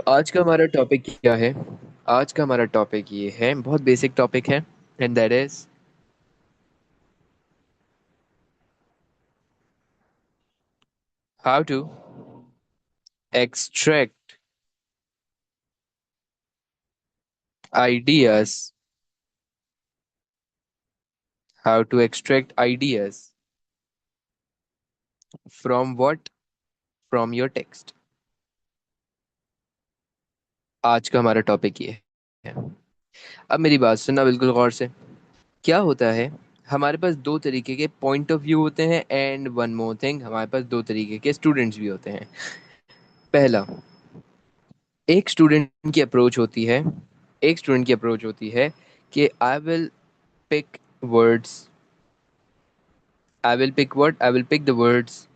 आज का हमारा टॉपिक क्या है? आज का हमारा टॉपिक ये है, बहुत बेसिक टॉपिक है। And that is how to extract ideas. How to extract ideas from what? From your text. आज का हमारा टॉपिक ये है। अब मेरी बात सुनना बिल्कुल गौर से। क्या होता है, हमारे पास दो तरीके के पॉइंट ऑफ व्यू होते हैं, एंड वन मोर थिंग, हमारे पास दो तरीके के स्टूडेंट्स भी होते हैं। पहला, एक स्टूडेंट की अप्रोच होती है एक स्टूडेंट की अप्रोच होती है कि pick words I will pick the words.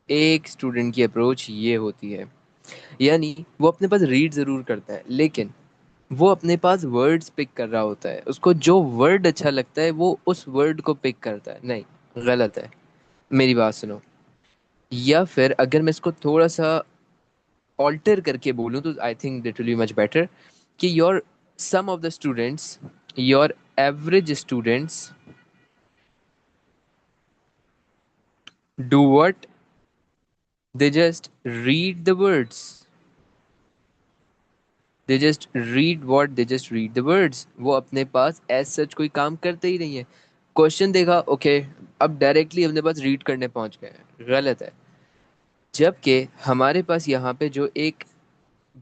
एक स्टूडेंट की अप्रोच ये होती है, यानी वो अपने पास रीड जरूर करता है, लेकिन वो अपने पास वर्ड्स पिक कर रहा होता है। उसको जो वर्ड अच्छा लगता है वो उस वर्ड को पिक करता है। नहीं, गलत है। मेरी बात सुनो। या फिर अगर मैं इसको थोड़ा सा ऑल्टर करके बोलूँ तो I think that will be much better, कि your some of the students, your average students do what? They just read the words. They just read the words. वो अपने पास एज सच कोई काम करते ही नहीं है। क्वेश्चन देखा, ओके, अब डायरेक्टली अपने पास रीड करने पहुंच गए हैं। गलत है। जबकि हमारे पास यहाँ पे जो एक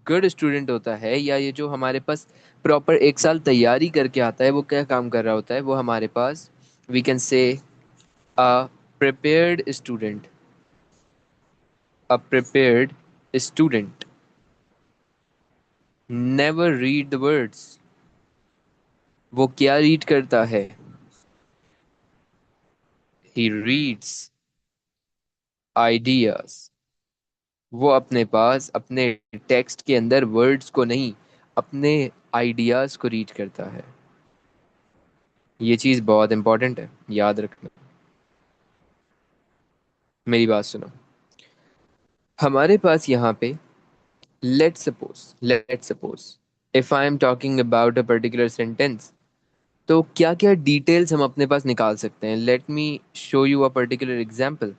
गुड स्टूडेंट होता है, या ये जो हमारे पास प्रॉपर एक साल तैयारी करके आता है, वो क्या काम कर रहा होता है? वो हमारे पास, we can say, a prepared student. A prepared student never read the words. वो क्या रीड करता है? He reads ideas. वो अपने पास अपने टेक्स्ट के अंदर वर्ड्स को नहीं, अपने आइडियाज को रीड करता है। ये चीज बहुत इंपॉर्टेंट है, याद रखना। मेरी बात सुनो। हमारे पास यहाँ पे, let suppose if I am talking about a particular sentence, तो क्या क्या डिटेल्स हम अपने पास निकाल सकते हैं? Let me show you a particular example.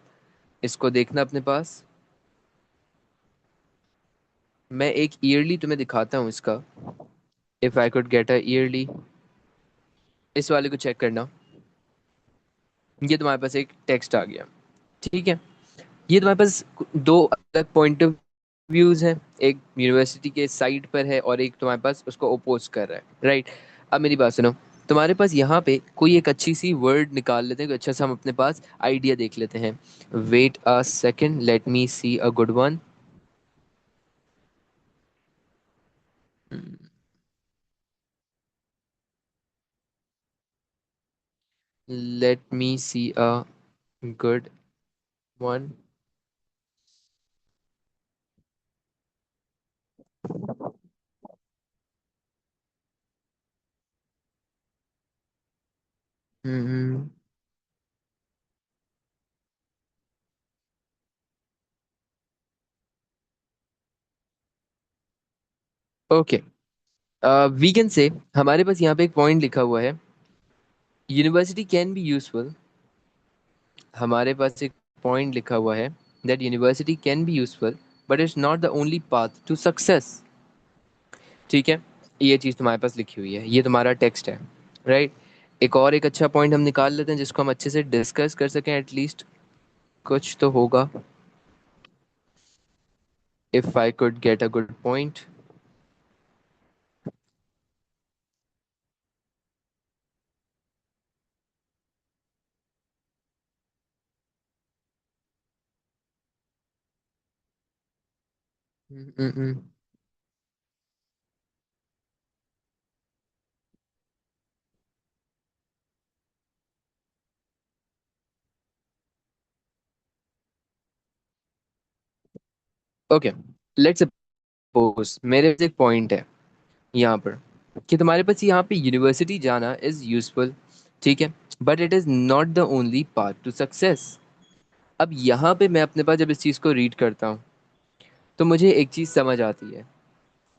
इसको देखना अपने पास। मैं एक ईयरली तुम्हें दिखाता हूँ इसका। If I could get a yearly, इस वाले को चेक करना। ये तुम्हारे पास एक टेक्स्ट आ गया, ठीक है। ये तुम्हारे पास दो अलग पॉइंट ऑफ व्यूज हैं। एक यूनिवर्सिटी के साइड पर है, और एक तुम्हारे पास उसको ओपोज कर रहा है, राइट। अब मेरी बात सुनो। तुम्हारे पास यहाँ पे कोई एक अच्छी सी वर्ड निकाल लेते हैं, कोई अच्छा सा हम अपने पास आइडिया देख लेते हैं। Wait a second, let me see a good one. Let me see a good one. Hmm. Okay, we can say, हमारे पास यहाँ पे एक पॉइंट लिखा हुआ है, यूनिवर्सिटी कैन बी यूजफुल। हमारे पास एक पॉइंट लिखा हुआ है that university can be useful, but it's not the only path to success. ठीक है, ये चीज़ तुम्हारे पास लिखी हुई है, ये तुम्हारा टेक्स्ट है, राइट। एक और एक अच्छा पॉइंट हम निकाल लेते हैं जिसको हम अच्छे से डिस्कस कर सकें, एटलीस्ट कुछ तो होगा। If I could get a good point. Okay, let's suppose मेरे पास एक पॉइंट है यहाँ पर, कि तुम्हारे पास यहाँ पे यूनिवर्सिटी जाना इज यूजफुल, ठीक है, but it is not the only path to success. अब यहाँ पे मैं अपने पास जब इस चीज़ को रीड करता हूँ, तो मुझे एक चीज़ समझ आती है।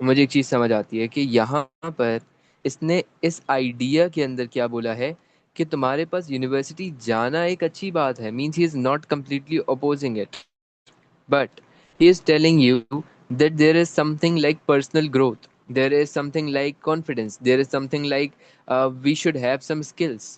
मुझे एक चीज समझ आती है कि यहाँ पर इसने इस आइडिया के अंदर क्या बोला है कि तुम्हारे पास यूनिवर्सिटी जाना एक अच्छी बात है, means he is not completely opposing it, but he is telling you that there is something like personal growth, there is something like confidence, there is something like we should have some skills.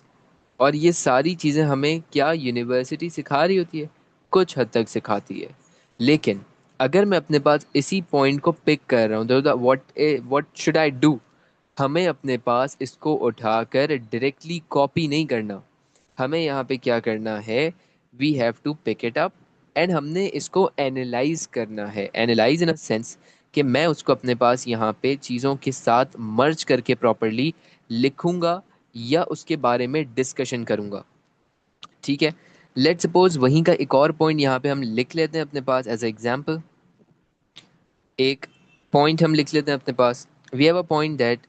और ये सारी चीज़ें हमें क्या university सिखा रही होती है? कुछ हद तक सिखाती है। लेकिन अगर मैं अपने पास इसी पॉइंट को पिक कर रहा हूँ तो व्हाट शुड आई डू? हमें अपने पास इसको उठाकर डायरेक्टली कॉपी नहीं करना। हमें यहाँ पे क्या करना है? We have to pick it up and हमने इसको एनालाइज करना है। एनालाइज इन अ सेंस कि मैं उसको अपने पास यहाँ पे चीज़ों के साथ मर्ज करके प्रॉपरली लिखूंगा या उसके बारे में डिस्कशन करूंगा। ठीक है, लेट सपोज वहीं का एक और पॉइंट यहाँ पे हम लिख लेते हैं अपने पास एज एग्जाम्पल। एक पॉइंट हम लिख लेते हैं अपने पास। We have a point that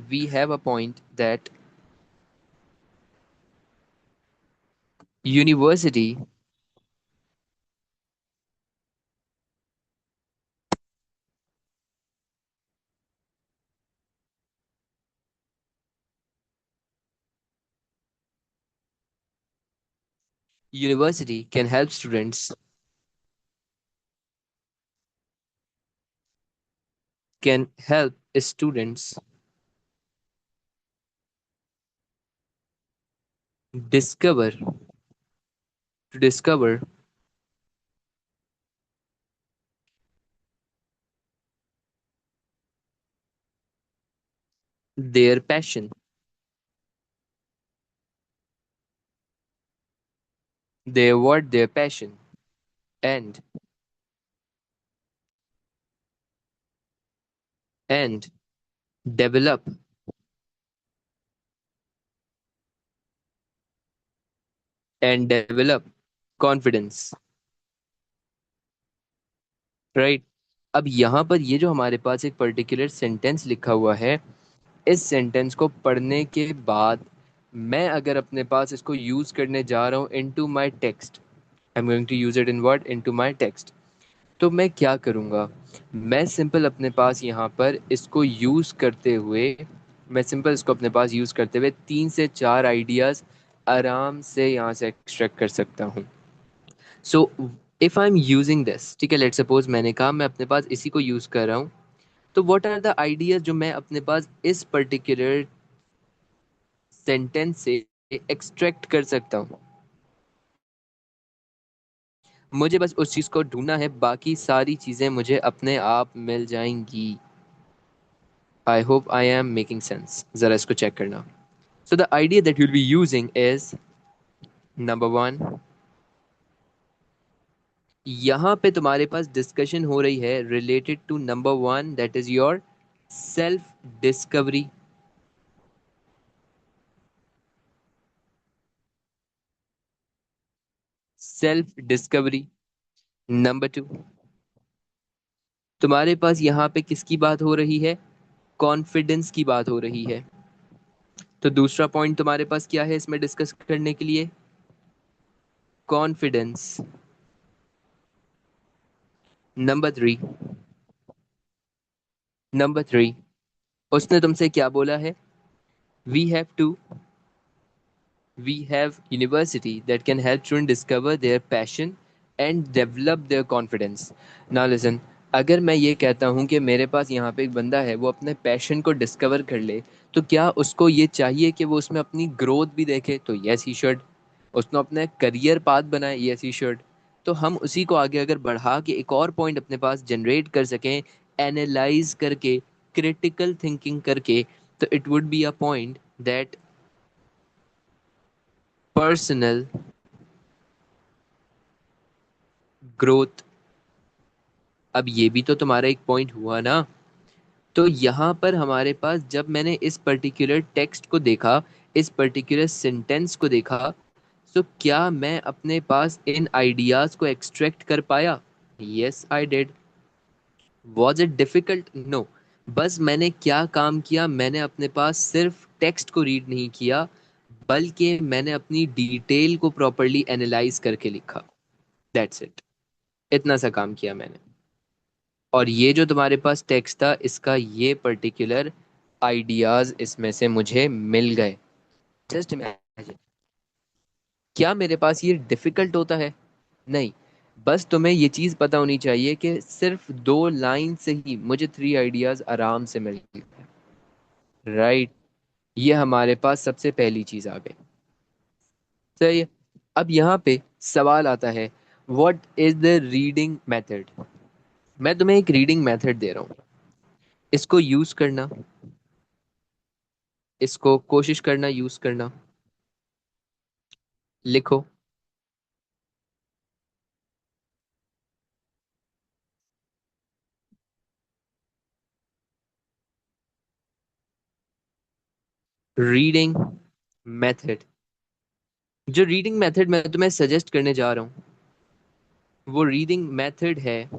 we have a point that university university can help students can help students discover discover their passion, their passion, and and develop develop confidence, right? अब यहाँ पर ये जो हमारे पास एक पर्टिकुलर सेंटेंस लिखा हुआ है, इस सेंटेंस को पढ़ने के बाद मैं अगर अपने पास इसको यूज करने जा रहा हूँ into my text, I am going to use it in word into my text, तो मैं क्या करूँगा? मैं सिंपल अपने पास यहाँ पर इसको यूज़ करते हुए मैं सिंपल इसको अपने पास यूज़ करते हुए 3 से 4 आइडियाज़ आराम से यहाँ से एक्सट्रैक्ट कर सकता हूँ। So if I am using this, ठीक है, लेट सपोज मैंने कहा मैं अपने पास इसी को यूज़ कर रहा हूँ, तो व्हाट आर द आइडियाज़ जो मैं अपने पास इस पर्टिकुलर सेंटेंस से एक्सट्रैक्ट कर सकता हूँ? मुझे बस उस चीज़ को ढूंढना है, बाकी सारी चीज़ें मुझे अपने आप मिल जाएंगी। I hope I am making sense. जरा इसको चेक करना। So the idea that you'll be using is number one, यहाँ पे तुम्हारे पास डिस्कशन हो रही है related to number one, that is your self discovery. Self discovery. Number two, तुम्हारे पास यहाँ पे किसकी बात हो रही है? कॉन्फिडेंस की बात हो रही है। तो दूसरा पॉइंट तुम्हारे पास क्या है इसमें डिस्कस करने के लिए? Confidence. Number three, number three, उसने तुमसे क्या बोला है? We have to we have university that can help students discover their passion and develop their confidence. Now listen, अगर मैं ये कहता हूँ कि मेरे पास यहाँ पे एक बंदा है वो अपने पैशन को डिस्कवर कर ले, तो क्या उसको ये चाहिए कि वो उसमें अपनी ग्रोथ भी देखे? तो यस ही शुड। उसने अपना करियर पाथ बनाए, यस ही शुड। तो हम उसी को आगे अगर बढ़ा के एक और पॉइंट अपने पास जनरेट कर सकें, एनालाइज करके, क्रिटिकल थिंकिंग करके, तो it would be a point that personal growth. अब ये भी तो तुम्हारा एक पॉइंट हुआ ना। तो यहाँ पर हमारे पास जब मैंने इस पर्टिकुलर टेक्स्ट को देखा, इस पर्टिकुलर सेंटेंस को देखा, तो क्या मैं अपने पास इन आइडियाज को एक्सट्रैक्ट कर पाया? Yes I did. Was it difficult? No. बस मैंने क्या काम किया, मैंने अपने पास सिर्फ टेक्स्ट को रीड नहीं किया, बल्कि मैंने अपनी डिटेल को प्रॉपरली एनालाइज करके लिखा। That's it. इतना सा काम किया मैंने। और ये जो तुम्हारे पास टेक्स्ट था, इसका ये पर्टिकुलर आइडियाज इसमें से मुझे मिल गए। जस्ट इमेजिन, क्या मेरे पास ये डिफिकल्ट होता है? नहीं। बस तुम्हें ये चीज पता होनी चाहिए कि सिर्फ 2 लाइन से ही मुझे 3 आइडियाज आराम से मिल गए। राइट। ये हमारे पास सबसे पहली चीज आ गई। सही है। अब यहाँ पे सवाल आता है, what is the reading method? मैं तुम्हें एक रीडिंग मेथड दे रहा हूँ, इसको यूज करना, इसको कोशिश करना यूज करना। लिखो। Reading method. जो रीडिंग मेथड मैं तुम्हें सजेस्ट करने जा रहा हूँ, वो रीडिंग मेथड है,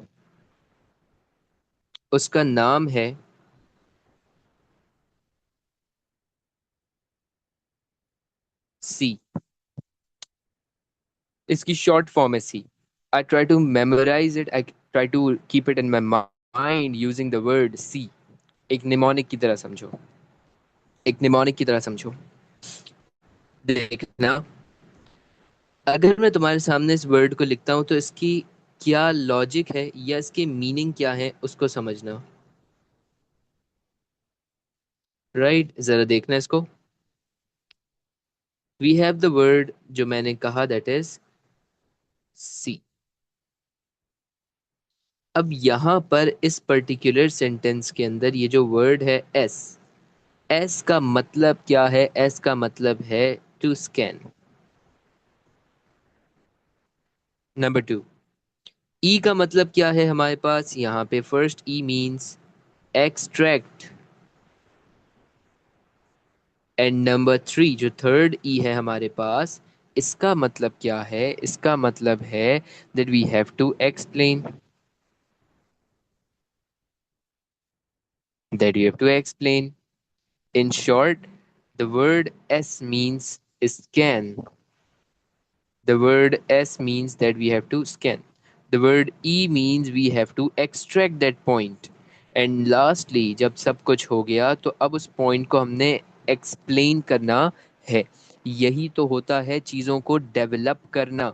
उसका नाम है सी। इसकी शॉर्ट फॉर्म है C. I try to memorise it, I try to keep it in my mind using the word C. एक निमोनिक की तरह समझो, एक निमोनिक की तरह समझो। देखना, अगर मैं तुम्हारे सामने इस वर्ड को लिखता हूँ तो इसकी क्या लॉजिक है या इसकी मीनिंग क्या है, उसको समझना। राइट, जरा देखना इसको। वी हैव द वर्ड जो मैंने कहा, दैट इज सी। अब यहाँ पर इस पर्टिकुलर सेंटेंस के अंदर ये जो वर्ड है एस, एस का मतलब क्या है? एस का मतलब है टू स्कैन। नंबर 2, ई का मतलब क्या है हमारे पास यहाँ पे? First E means extract. And number 3, जो थर्ड ई है हमारे पास, इसका मतलब क्या है? इसका मतलब है that we have to explain, that you have to explain. In short, the word S means scan. The word S means that we have to scan. The word E means we have to extract that point. And lastly, जब सब कुछ हो गया तो अब उस point को हमने एक्सप्लेन करना है। यही तो होता है चीज़ों को डेवलप करना।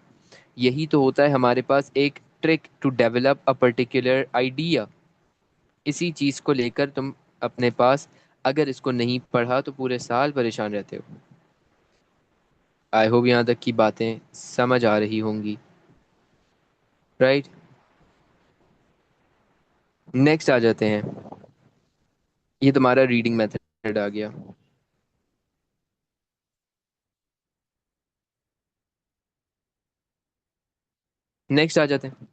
यही तो होता है हमारे पास एक trick to develop a particular idea. इसी चीज़ को लेकर तुम अपने पास, अगर इसको नहीं पढ़ा तो पूरे साल परेशान रहते हो। आई होप यहाँ तक की बातें समझ आ रही होंगी। राइट। नेक्स्ट आ जाते हैं। ये तुम्हारा रीडिंग मेथड आ गया। नेक्स्ट आ जाते हैं।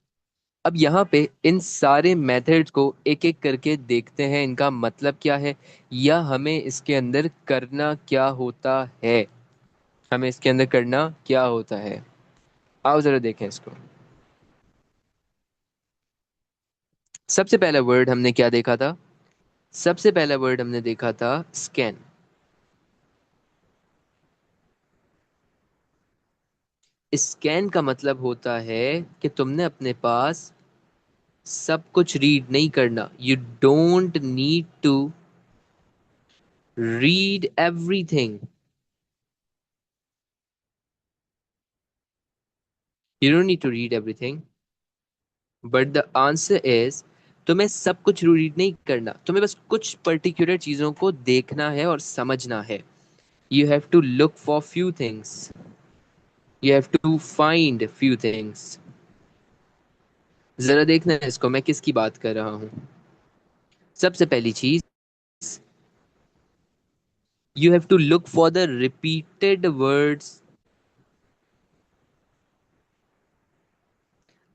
अब यहाँ पे इन सारे मेथड्स को एक एक करके देखते हैं, इनका मतलब क्या है या हमें इसके अंदर करना क्या होता है। हमें इसके अंदर करना क्या होता है, आओ जरा देखें इसको। सबसे पहला वर्ड हमने क्या देखा था? सबसे पहला वर्ड हमने देखा था स्कैन। स्कैन का मतलब होता है कि तुमने अपने पास सब कुछ रीड नहीं करना। You don't need to read everything. You don't need to read everything, but the answer is, तुम्हें सब कुछ रीड नहीं करना, तुम्हें बस कुछ पर्टिकुलर चीजों को देखना है और समझना है। You have to look for few things, you have to find few things. जरा देखना है इसको, मैं किसकी बात कर रहा हूँ। सबसे पहली चीज, you have to look for the repeated words.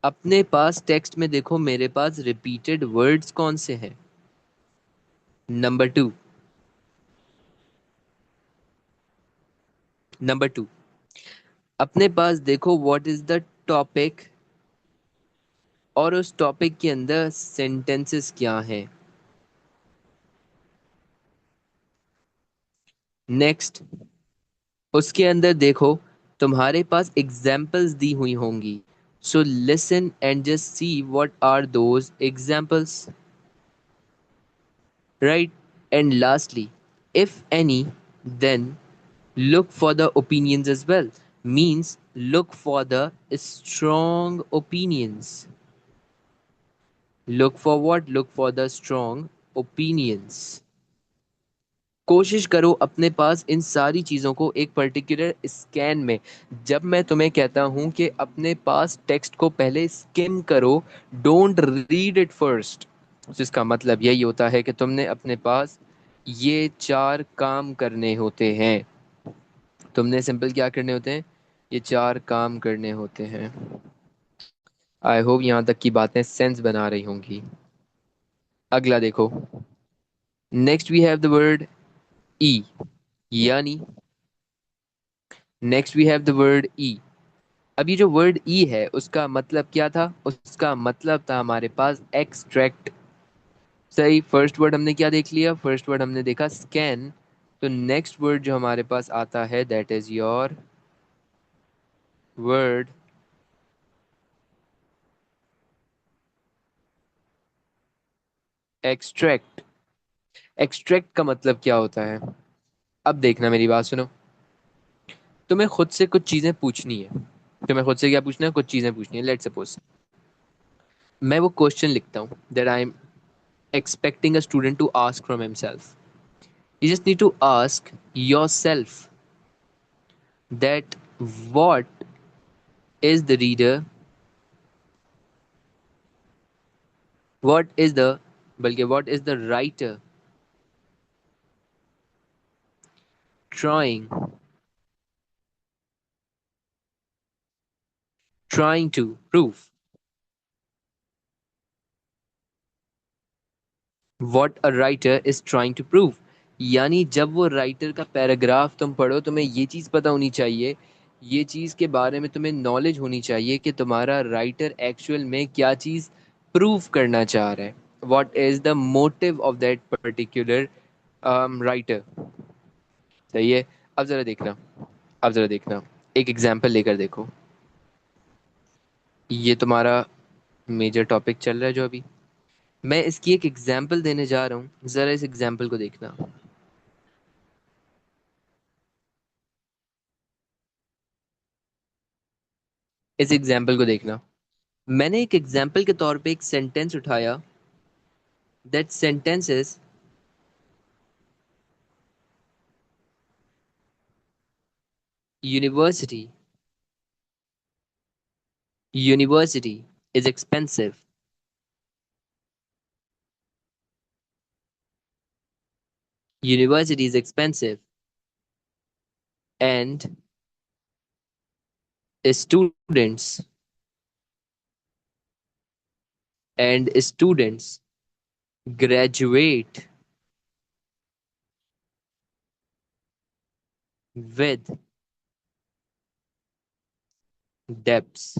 अपने पास टेक्स्ट में देखो, मेरे पास रिपीटेड वर्ड्स कौन से हैं? नंबर 2, नंबर 2, अपने पास देखो व्हाट इज द टॉपिक, और उस टॉपिक के अंदर सेंटेंसेस क्या हैं। नेक्स्ट, उसके अंदर देखो तुम्हारे पास एग्जाम्पल्स दी हुई होंगी। So listen and just see what are those examples, right? And lastly, if any, then look for the opinions as well. Means look for the strong opinions. Look for what? Look for the strong opinions. कोशिश करो अपने पास इन सारी चीज़ों को एक particular scan में, जब मैं तुम्हें कहता हूं कि अपने पास टेक्स्ट को पहले स्किम करो, डोंट रीड इट फर्स्ट, तो इसका मतलब यही होता है कि तुमने अपने पास ये चार काम करने होते हैं। तुमने सिंपल क्या करने होते हैं? ये चार काम करने होते हैं। आई होप यहाँ तक की बातें सेंस बना रही होंगी। अगला देखो। Next we have the word E, यानी next we have the word E. अब ये जो वर्ड ई है उसका मतलब क्या था? उसका मतलब था हमारे पास एक्सट्रैक्ट। सही, फर्स्ट वर्ड हमने क्या देख लिया? फर्स्ट वर्ड हमने देखा स्कैन। तो नेक्स्ट वर्ड जो हमारे पास आता है that is your word extract. Extract का मतलब क्या होता है? अब देखना, मेरी बात सुनो। तुम्हें खुद से कुछ चीजें पूछनी है। तुम्हें खुद से क्या पूछना है? कुछ चीजें पूछनी है। लेट सपोज मैं वो क्वेश्चन लिखता हूँ that I am expecting a student to ask from himself. You just need to ask yourself that what is the reader, what is the, बल्कि what is the writer trying trying to prove, what a writer is trying to prove। यानी जब वो writer का paragraph तुम पढ़ो, तुम्हें ये चीज़ पता होनी चाहिए, ये चीज़ के बारे में तुम्हें नॉलेज होनी चाहिए कि तुम्हारा राइटर एक्चुअल में क्या चीज़ प्रूव करना चाह रहा है। What is the motive of that particular writer. सही है। अब जरा देखना, अब जरा देखना, एक एग्जाम्पल लेकर देखो। ये तुम्हारा मेजर टॉपिक चल रहा है जो अभी, मैं इसकी एक एग्जाम्पल देने जा रहा हूँ, जरा इस एग्जाम्पल को देखना। इस एग्जाम्पल को देखना। मैंने एक एग्जाम्पल के तौर पे एक सेंटेंस उठाया। That sentence is university, university is expensive, university is expensive and students students graduate with debts.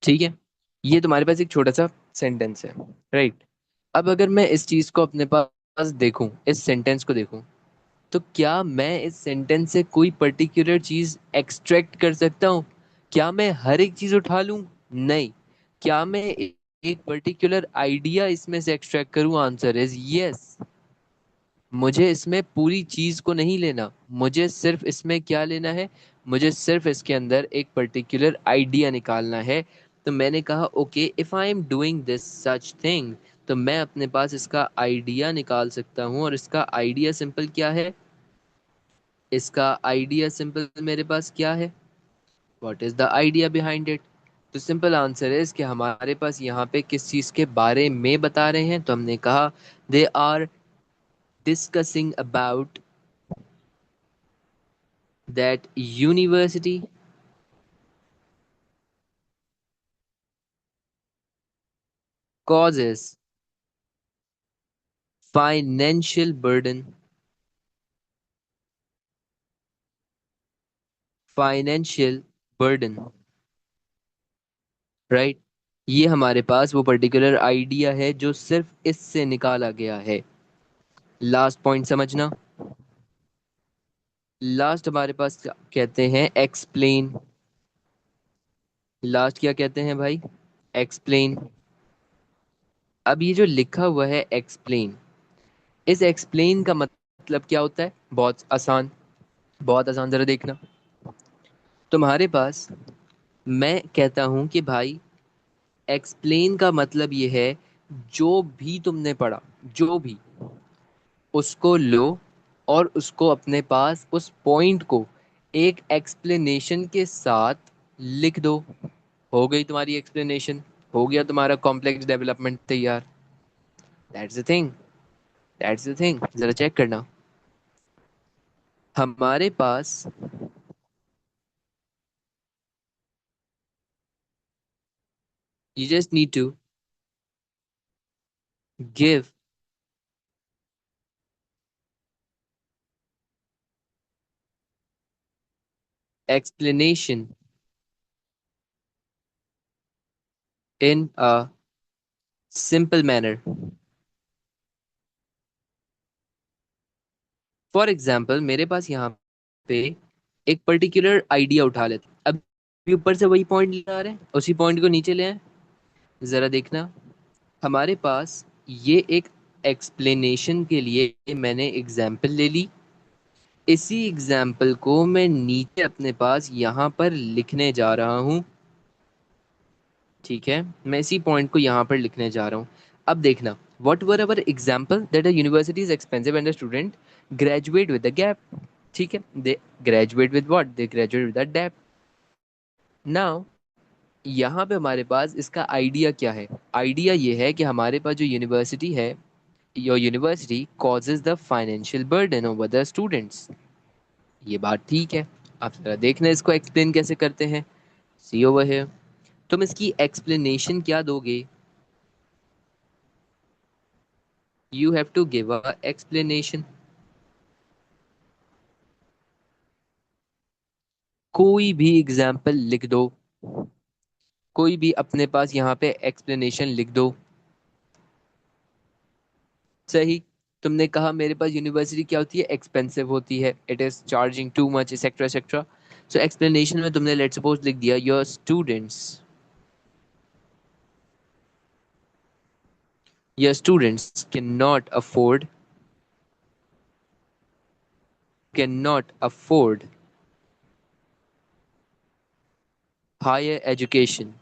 ठीक है, ये तुम्हारे पास एक छोटा सा सेंटेंस है, राइट? अब अगर मैं इस चीज को अपने पास देखूं, इस सेंटेंस को देखूं, तो क्या मैं इस सेंटेंस से कोई पर्टिकुलर चीज एक्सट्रैक्ट कर सकता हूँ? क्या मैं हर एक चीज उठा लूं? नहीं। क्या मैं एक पर्टिकुलर आइडिया इसमें से एक्सट्रैक्ट करूं? Answer is yes. मुझे इसमें पूरी चीज को नहीं लेना, मुझे सिर्फ इसमें क्या लेना है? मुझे सिर्फ इसके अंदर एक पर्टिकुलर आइडिया निकालना है। तो मैंने कहा okay, if I am doing this such thing, तो मैं अपने पास इसका आइडिया निकाल सकता हूँ। और इसका आइडिया सिंपल क्या है? इसका आइडिया सिंपल मेरे पास क्या है? What is the idea behind it? तो सिंपल आंसर है कि हमारे पास यहाँ पे किस चीज के बारे में बता रहे हैं, तो हमने कहा they are discussing about that university causes financial burden, financial burden, right? ये हमारे पास वो पर्टिकुलर आइडिया है जो सिर्फ इससे निकाला गया है। लास्ट पॉइंट समझना। लास्ट हमारे पास क्या कहते हैं? एक्सप्लेन। लास्ट क्या कहते हैं भाई? एक्सप्लेन। अब ये जो लिखा हुआ है एक्सप्लेन, इस एक्सप्लेन का मतलब क्या होता है? बहुत आसान, बहुत आसान, जरा देखना। तुम्हारे पास, मैं कहता हूं कि भाई एक्सप्लेन का मतलब ये है, जो भी तुमने पढ़ा, जो भी, उसको लो और उसको अपने पास, उस पॉइंट को एक एक्सप्लेनेशन के साथ लिख दो। हो गई तुम्हारी एक्सप्लेनेशन, हो गया तुम्हारा कॉम्प्लेक्स डेवलपमेंट तैयार। That's the thing, that's the thing, जरा चेक करना। हमारे पास, you just need to give explanation in a simple manner. For example मेरे पास यहाँ पे एक पर्टिकुलर आइडिया उठा लेते, अब ऊपर से वही पॉइंट ले आ रहे हैं, उसी पॉइंट को नीचे ले आए। जरा देखना, हमारे पास ये एक एक्सप्लेनेशन के लिए मैंने एग्जाम्पल ले ली। इसी एग्जाम्पल को मैं नीचे अपने पास यहाँ पर लिखने जा रहा हूँ। ठीक है, मैं इसी पॉइंट को यहाँ पर लिखने जा रहा हूँ। अब देखना, what were our example that a university is expensive and a student graduate with the gap. ठीक है, they graduate with what? They graduate with the debt. Now यहाँ पे हमारे पास इसका आइडिया क्या है? आइडिया ये है कि हमारे पास जो यूनिवर्सिटी है, your university causes the financial burden over the students. ये बात ठीक है। आप जरा देखना इसको एक्सप्लेन कैसे करते हैं। सी ओवर हियर, तुम इसकी एक्सप्लेनेशन क्या दोगे? You have to give a explanation. कोई भी एग्जाम्पल लिख दो, कोई भी अपने पास यहाँ पे एक्सप्लेनेशन लिख दो। सही, तुमने कहा मेरे पास यूनिवर्सिटी क्या होती है? एक्सपेंसिव होती है, it is charging too much, etcetera etcetera. So explanation में तुमने लेट्स सपोज लिख दिया, your students can not afford higher education.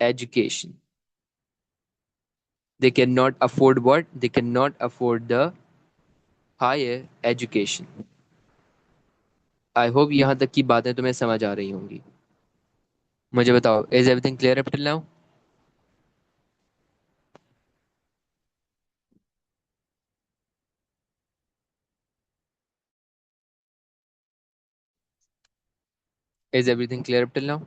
Education, they cannot afford what? They cannot afford the higher education. I hope यहाँ तक की बातें तुम्हें समझ आ रही होंगी। मुझे बताओ, is everything clear up till now? Is everything clear up till now?